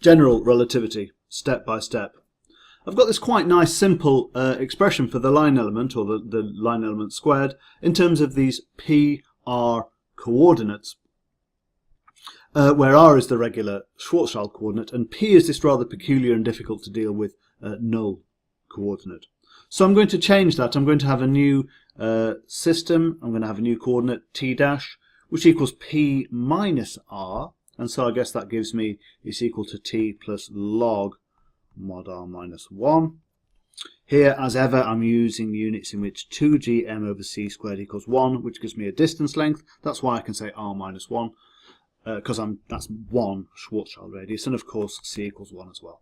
General relativity, step by step. I've got this quite nice simple expression for the line element, or the line element squared, in terms of these PR coordinates, where R is the regular Schwarzschild coordinate and P is this rather peculiar and difficult to deal with null coordinate. So I'm going to change that. I'm going to have a new system. I'm going to have a new coordinate T dash, which equals P minus R, and so I guess that gives me is equal to T plus log mod R minus 1. Here, as ever, I'm using units in which 2g m over c squared equals 1, which gives me a distance length. That's why I can say R minus 1, because that's 1 Schwarzschild radius, and of course c equals 1 as well.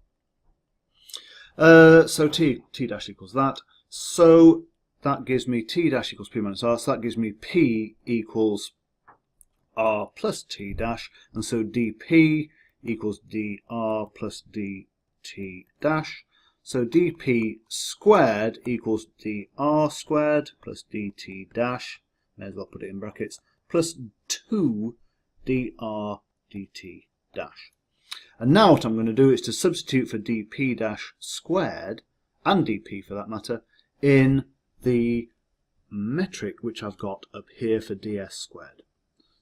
So t dash equals that. So that gives me t dash equals p minus r, so that gives me p equals r plus t dash, and so dp equals dr plus dt dash. So dp squared equals dr squared plus dt dash, may as well put it in brackets, plus 2 dr dt dash. And now what I'm going to do is to substitute for dp dash squared, and dp for that matter, in the metric which I've got up here for ds squared.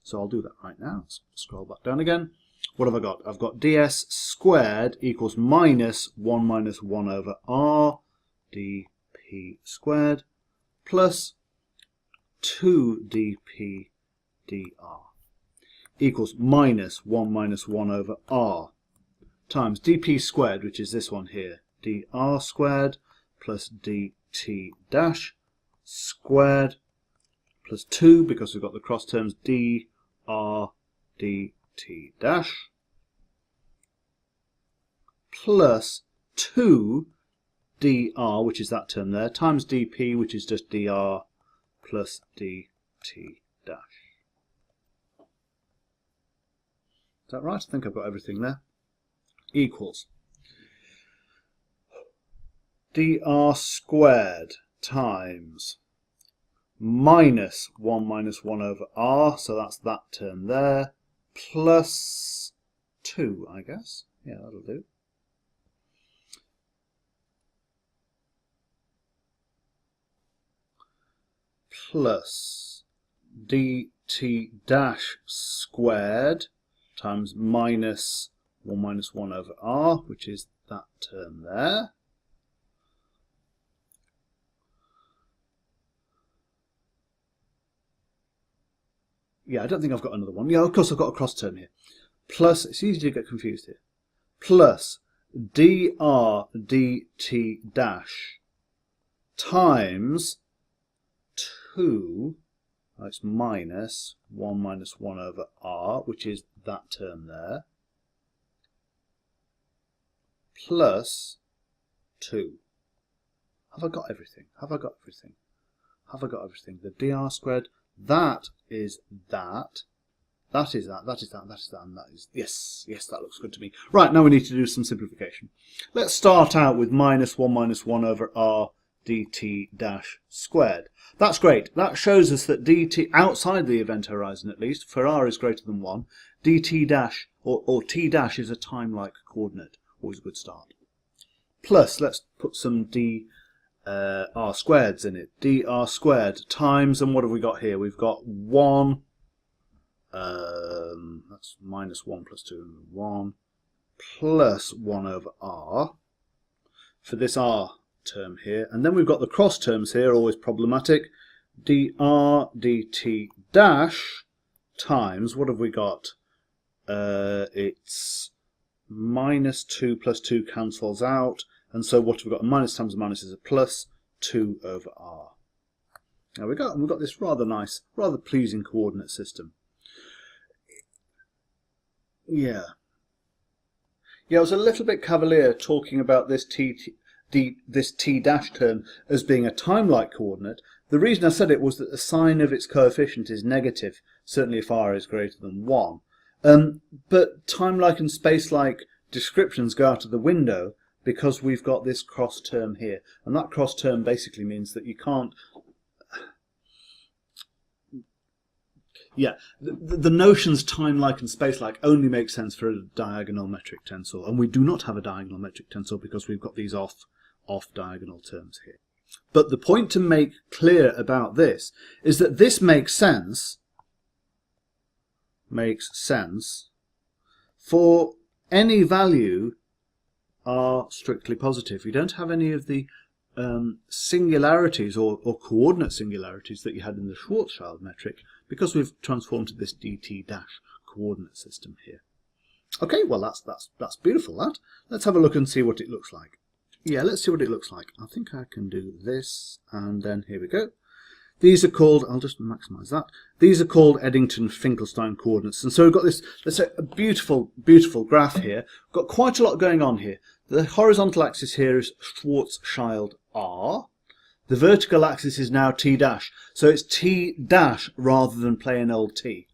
So I'll do that right now. Let's scroll back down again. What have I got? I've got ds squared equals minus 1 over r dp squared plus 2 dp dr equals minus 1 over r times dp squared, which is this one here, dr squared plus dt dash squared plus 2, because we've got the cross terms, dr dt dash plus 2 dr, which is that term there, times dp, which is just dr plus dt dash. Is that right? I think I've got everything there. Equals dr squared times minus 1 over r, so that's that term there, plus 2, I guess. Yeah, that'll do. Plus dt dash squared times minus 1 over r, which is that term there. Yeah, I don't think I've got another one. Yeah, of course I've got a cross term here. Plus, it's easy to get confused here. Plus dr dt dash times 2, it's minus 1 over r, which is that term there, plus 2. Have I got everything? Have I got everything? Have I got everything? The dr squared, that is that, that is that, that is that, that is that, and that is, yes, yes, that looks good to me. Right, now we need to do some simplification. Let's start out with minus 1 over r dt dash squared. That's great. That shows us that dt, outside the event horizon at least, for r is greater than 1, dt dash, or t dash is a time-like coordinate. Always a good start. Plus, let's put some r squareds in it. dr squared times, and what have we got here? We've got 1, that's minus 1 plus 2, 1, plus 1 over r, for this r term here. And then we've got the cross terms here, always problematic. dr dt dash times, what have we got? It's minus 2 plus 2 cancels out, and so what have we got? A minus times a minus is a plus, 2 over r. There we go, and we've got this rather nice, rather pleasing coordinate system. Yeah, I was a little bit cavalier talking about this this t dash term as being a time-like coordinate. The reason I said it was that the sign of its coefficient is negative, certainly if r is greater than 1. But time-like and space-like descriptions go out of the window because we've got this cross term here. And that cross term basically means that you can't... Yeah, the notions time-like and space-like only make sense for a diagonal metric tensor, and we do not have a diagonal metric tensor because we've got these off-diagonal terms here. But the point to make clear about this is that this makes sense for any value are strictly positive. You don't have any of the singularities or coordinate singularities that you had in the Schwarzschild metric, because we've transformed to this dt dash coordinate system here. Okay, well that's beautiful. Let's have a look and see what it looks like. Yeah, let's see what it looks like. I think I can do this, and then here we go. These are called, I'll just maximize that. These are called Eddington Finkelstein coordinates. And so we've got this, let's say, a beautiful, beautiful graph here. We've got quite a lot going on here. The horizontal axis here is Schwarzschild R. The vertical axis is now T dash. So it's T dash rather than plain old T.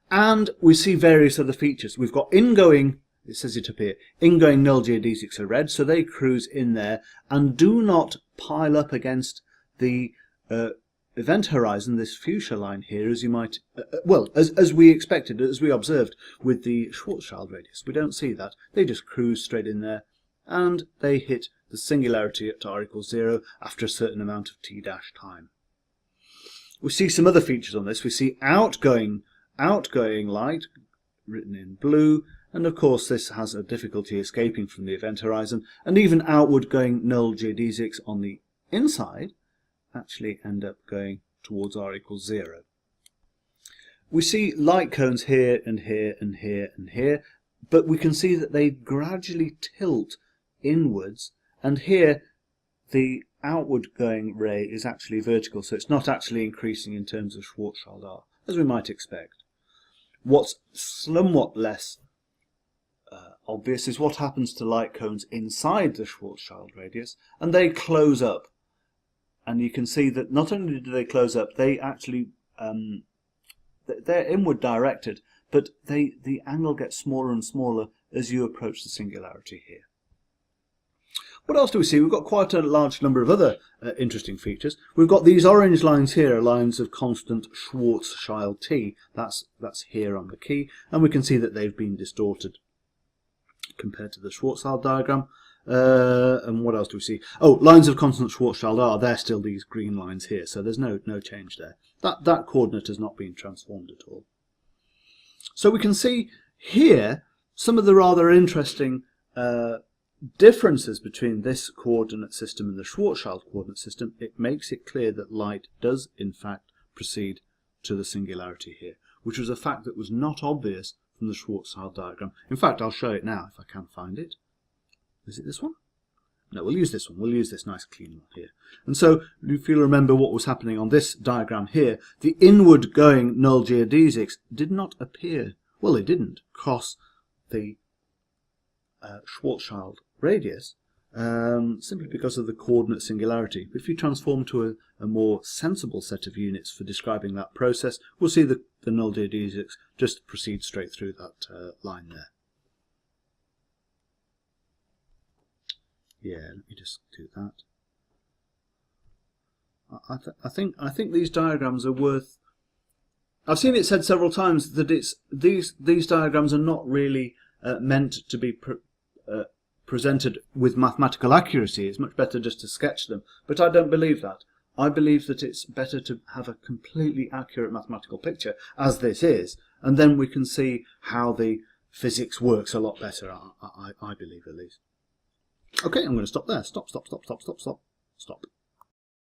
And we see various other features. We've got ingoing, it says it up here, ingoing null geodesics are red, so they cruise in there and do not pile up against the event horizon, this fuchsia line here, as you might, well, as we expected, as we observed with the Schwarzschild radius. We don't see that. They just cruise straight in there, and they hit the singularity at r equals 0 after a certain amount of t dash time. We see some other features on this. We see outgoing light, written in blue, and of course this has a difficulty escaping from the event horizon, and even outward going null geodesics on the inside actually end up going towards r equals 0. We see light cones here and here and here and here, but we can see that they gradually tilt inwards, and here the outward going ray is actually vertical, so it's not actually increasing in terms of Schwarzschild R, as we might expect. What's somewhat less obvious is what happens to light cones inside the Schwarzschild radius, and they close up. And you can see that not only do they close up, they actually, they're inward directed, but the angle gets smaller and smaller as you approach the singularity here. What else do we see? We've got quite a large number of other interesting features. We've got these orange lines here, are lines of constant Schwarzschild T. That's here on the key, and we can see that they've been distorted compared to the Schwarzschild diagram. And what else do we see? Oh, lines of constant Schwarzschild R, they're still these green lines here, so there's no change there. That coordinate has not been transformed at all. So we can see here some of the rather interesting differences between this coordinate system and the Schwarzschild coordinate system. It makes it clear that light does in fact proceed to the singularity here, which was a fact that was not obvious from the Schwarzschild diagram. In fact, I'll show it now if I can find it. Is it this one? No, we'll use this one. We'll use this nice clean one here. And so, if you remember what was happening on this diagram here, the inward going null geodesics did not appear, well, they didn't cross the Schwarzschild radius simply because of the coordinate singularity. If you transform to a more sensible set of units for describing that process, we'll see that the null geodesics just proceed straight through that line there. Yeah, let me just do that. I think these diagrams are worth. I've seen it said several times that these diagrams are not really meant to be presented with mathematical accuracy. It's much better just to sketch them. But I don't believe that. I believe that it's better to have a completely accurate mathematical picture, as this is, and then we can see how the physics works a lot better. I believe, at least. Okay, I'm going to stop there. Stop.